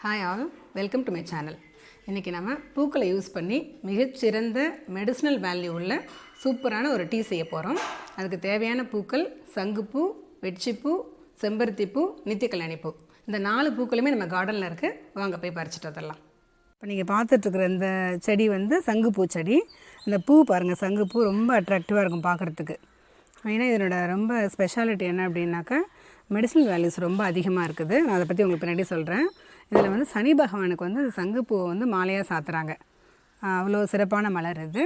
Hi all, welcome to my channel. இன்றைக்கி நம்ம பூக்களை யூஸ் பண்ணி மிகச்சிறந்த மெடிசினல் வேல்யூ உள்ள சூப்பரான ஒரு டீ செய்ய போகிறோம். அதுக்கு தேவையான பூக்கள் சங்குப்பூ, வெட்சிப்பூ, செம்பருத்திப்பூ, நித்தியக்கல்யாணி பூ. இந்த 4 பூக்களுமே நம்ம கார்டனில் இருக்குது. வாங்க போய் பறிச்சுட்டு வரலாம். இப்போ நீங்கள் பார்த்துட்ருக்குற இந்த செடி சங்குப்பூ செடி. இந்த பூ பாருங்கள், சங்குப்பூ ரொம்ப அட்ராக்டிவாக இருக்கும் பார்க்குறதுக்கு. மெயினாக இதனோட ரொம்ப ஸ்பெஷாலிட்டி என்ன அப்படின்னாக்கா மெடிசினல் வேல்யூஸ் ரொம்ப அதிகமாக இருக்குது. நான் அதை பற்றி உங்களுக்கு பின்னாடி சொல்கிறேன். இதில் சனி பகவானுக்கு சங்குப்பூவை மாலையாக சாத்துறாங்க. அவ்வளோ சிறப்பான மலர் இது.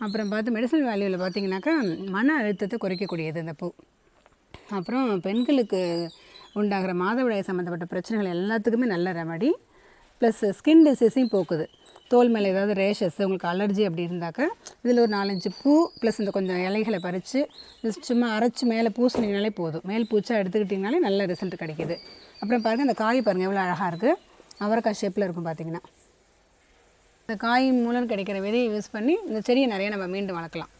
அப்புறம் மெடிசனல் வேல்யூவில் பார்த்திங்கனாக்கா மன அழுத்தத்தை குறைக்கக்கூடியது இந்த பூ. அப்புறம் பெண்களுக்கு உண்டாகிற மாதவிடாய் சம்மந்தப்பட்ட பிரச்சனைகள் எல்லாத்துக்குமே நல்ல ரெமடி. ப்ளஸ் ஸ்கின் டிசீஸையும் போக்குது. தோல் மேலே ஏதாவது ரேஷஸ், உங்களுக்கு அலர்ஜி அப்படி இருந்தாக்கா இதில் ஒரு 4-5 பூ ப்ளஸ் இந்த கொஞ்சம் இலைகளை பறித்து சும்மா அரைச்சி மேலே பூசினீங்கனாலே போதும். மேல் பூச்சா எடுத்துக்கிட்டிங்கனாலே நல்ல ரிசல்ட் கிடைக்கிது. அப்புறம் பாருங்கள், இந்த காய் பாருங்கள் எவ்வளோ அழகாக இருக்குது. அவரைக்காய் ஷேப்பில் இருக்கும் பார்த்திங்கன்னா. இந்த காய் மூலம் கிடைக்கிற விதையை யூஸ் பண்ணி இந்த செடியை நிறைய நம்ம மீண்டும் வளர்க்கலாம்.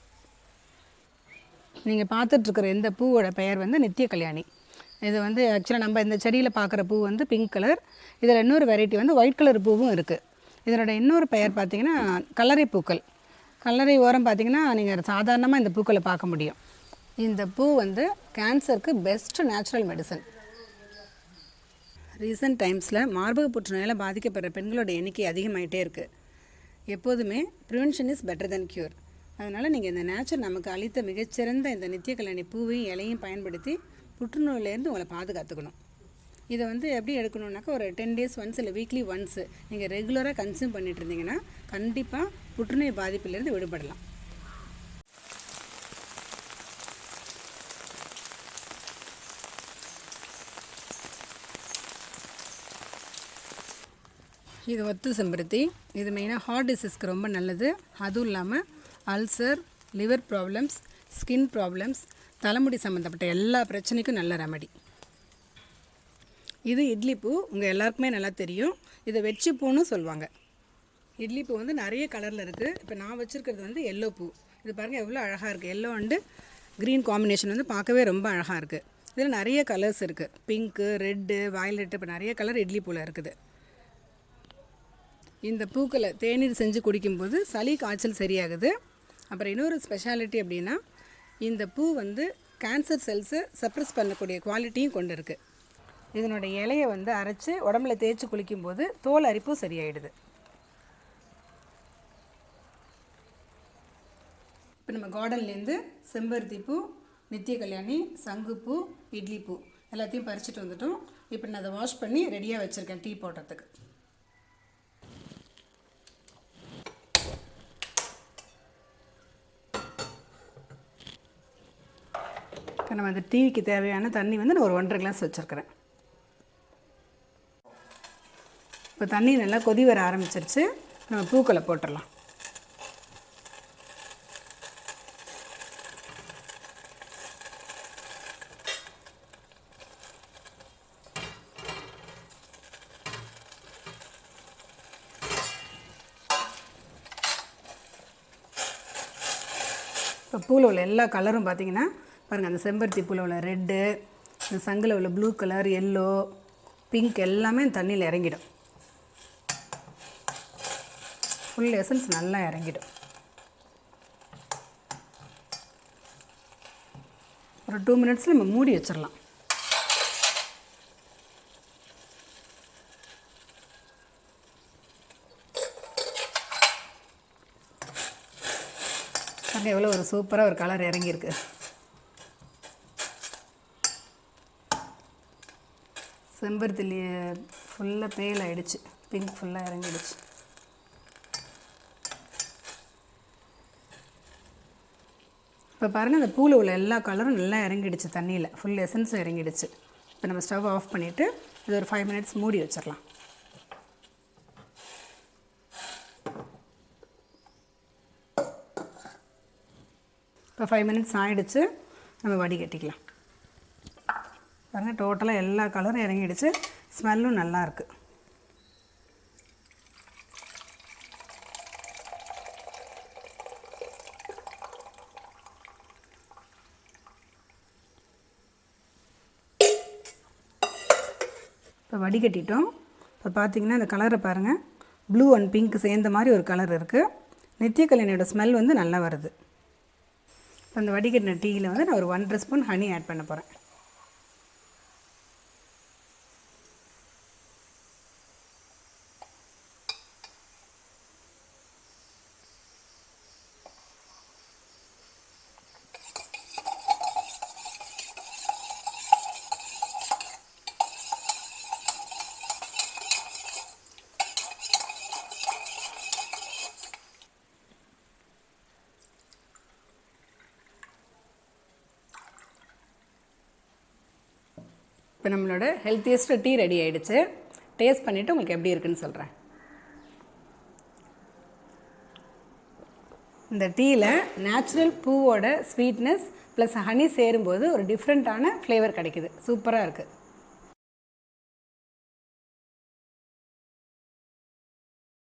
நீங்கள் பார்த்துட்ருக்குற இந்த பூவோட பெயர் நித்தியக்கல்யாணி. இது ஆக்சுவலாக நம்ம இந்த செடியில் பார்க்குற பூ பிங்க் கலர். இதில் இன்னொரு வெரைட்டி ஒயிட் கலர் பூவும் இருக்குது. இதனோட இன்னொரு பெயர் பார்த்திங்கன்னா கல்லறை பூக்கள். கல்லறை ஓரம் பார்த்திங்கன்னா நீங்கள் சாதாரணமாக இந்த பூக்களை பார்க்க முடியும். இந்த பூ கேன்சருக்கு பெஸ்ட் நேச்சுரல் மெடிசன். ரீசெண்ட் டைம்ஸில் மார்பக புற்றுநோயால் பாதிக்கப்படுற பெண்களோட எண்ணிக்கை அதிகமாகிட்டே இருக்குது. எப்போதுமே prevention is better then cure. அதனால் நீங்கள் இந்த நேச்சர் நமக்கு அளித்த மிகச்சிறந்த இந்த நித்தியக்கல்யாணி பூவையும் இலையும் பயன்படுத்தி புற்றுநோயிலேருந்து உங்களை பாதுகாத்துக்கணும். இதை எப்படி எடுக்கணுன்னாக்கா ஒரு 10 days ஒன்ஸ் இல்லை வீக்லி ஒன்ஸு நீங்கள் ரெகுலராக கன்சியூம் பண்ணிட்டு இருந்தீங்கன்னா கண்டிப்பாக புற்றுநோய் பாதிப்பிலேருந்து விடுபடலாம். இது ஒத்து செம்பருத்தி. இது மெயினாக ஹார்ட் டிசீஸ்க்கு ரொம்ப நல்லது. அதுவும் இல்லாமல் ulcer, liver problems, skin problems, தலைமுடி சம்மந்தப்பட்ட எல்லா பிரச்சனைக்கும் நல்ல ரெமடி. இது இட்லி பூ. உங்கள் எல்லாருக்குமே நல்லா தெரியும். இதை வெட்சிப்பூன்னு சொல்லுவாங்க. இட்லி பூ நிறைய கலரில் இருக்குது. இப்போ நான் வச்சுருக்கிறது எல்லோ பூ. இது பாருங்கள் எவ்வளோ அழகாக இருக்குது. எல்லோ அண்டு க்ரீன் காம்பினேஷன் பார்க்கவே ரொம்ப அழகாக இருக்குது. இதில் நிறைய கலர்ஸ் இருக்குது. பிங்க்கு, ரெட்டு, வயலட்டு, இப்போ நிறைய கலர் இட்லி பூவில் இருக்குது. இந்த பூக்களை தேநீர் செஞ்சு குடிக்கும்போது சளி காய்ச்சல் சரியாகுது. அப்புறம் இன்னொரு ஸ்பெஷாலிட்டி அப்படின்னா இந்த பூ கேன்சர் செல்ஸை சப்ரஸ் பண்ணக்கூடிய குவாலிட்டியும் கொண்டு இருக்குது. இதனோட இலையை அரைச்சி உடம்புல தேய்ச்சி குளிக்கும்போது தோல் அரிப்பும் சரியாயிடுது. இப்போ நம்ம கார்டன்லேருந்து செம்பருத்தி பூ, நித்தியக்கல்யாணி, சங்குப்பூ, இட்லி பூ எல்லாத்தையும் பறிச்சுட்டு வந்துட்டோம். இப்போ நான் அதை வாஷ் பண்ணி ரெடியாக வச்சுருக்கேன் டீ போடுறதுக்கு. இப்போ நம்ம அந்த டீக்கு தேவையான தண்ணி நான் ஒரு 1.5 கிளாஸ் வச்சுருக்கிறேன். இப்போ தண்ணி நல்லா கொதி வர ஆரம்பிச்சிருச்சு. நம்ம பூக்களை போட்டுடலாம். இப்போ பூவில் உள்ள எல்லா கலரும் பார்த்திங்கன்னா பாருங்கள், அந்த செம்பருத்தி பூவில் உள்ள ரெட்டு, இந்த சங்கில் உள்ள ப்ளூ கலர், எல்லோ, பிங்க் எல்லாமே தண்ணியில் இறங்கிடும். ஃபுல் எசன்ஸ் நல்லா இறங்கிடும். ஒரு 2 minutes நம்ம மூடி வச்சிடலாம். பாருங்க எவ்வளோ ஒரு சூப்பராக ஒரு கலர் இறங்கியிருக்கு. செம்பருத்திலேயே ஃபுல்லாக பேல் ஆகிடுச்சு. பிங்க் ஃபுல்லாக இறங்கிடுச்சு. இப்போ பாருங்கள், அந்த பூவில் உள்ள எல்லா கலரும் நல்லா இறங்கிடுச்சு. தண்ணியில் ஃபுல் எசன்ஸும் இறங்கிடுச்சு. இப்போ நம்ம ஸ்டவ் ஆஃப் பண்ணிவிட்டு இது ஒரு 5 minutes மூடி வச்சிடலாம். இப்போ 5 minutes ஆகிடுச்சு. நம்ம வடிகட்டிக்கலாம். பாருங்கள், டோட்டலாக எல்லா கலரும் இறங்கிடுச்சு. ஸ்மெல்லும் நல்லாயிருக்கு. இப்போ வடிகட்டிட்டோம். இப்போ பார்த்திங்கன்னா அந்த கலரை பாருங்கள், ப்ளூ அண்ட் பிங்க் சேர்ந்த மாதிரி ஒரு கலர் இருக்குது. நித்தியக்கல்யாணியோட ஸ்மெல் வந்து நல்லா வருது. இப்போ அந்த வடிகட்டின டீயில் வந்து நான் ஒரு 1.5 ஸ்பூன் ஹனி ஆட் பண்ண போகிறேன். இப்போ நம்மளோட ஹெல்த்தியஸ்ட் டீ ரெடி ஆகிடுச்சு. டேஸ்ட் பண்ணிவிட்டு உங்களுக்கு எப்படி இருக்குன்னு சொல்கிறேன். இந்த டீயில் நேச்சுரல் பூவோட ஸ்வீட்னஸ் ப்ளஸ் ஹனி சேரும்போது ஒரு டிஃப்ரெண்ட்டான ஃப்ளேவர் கிடைக்குது. சூப்பராக இருக்குது.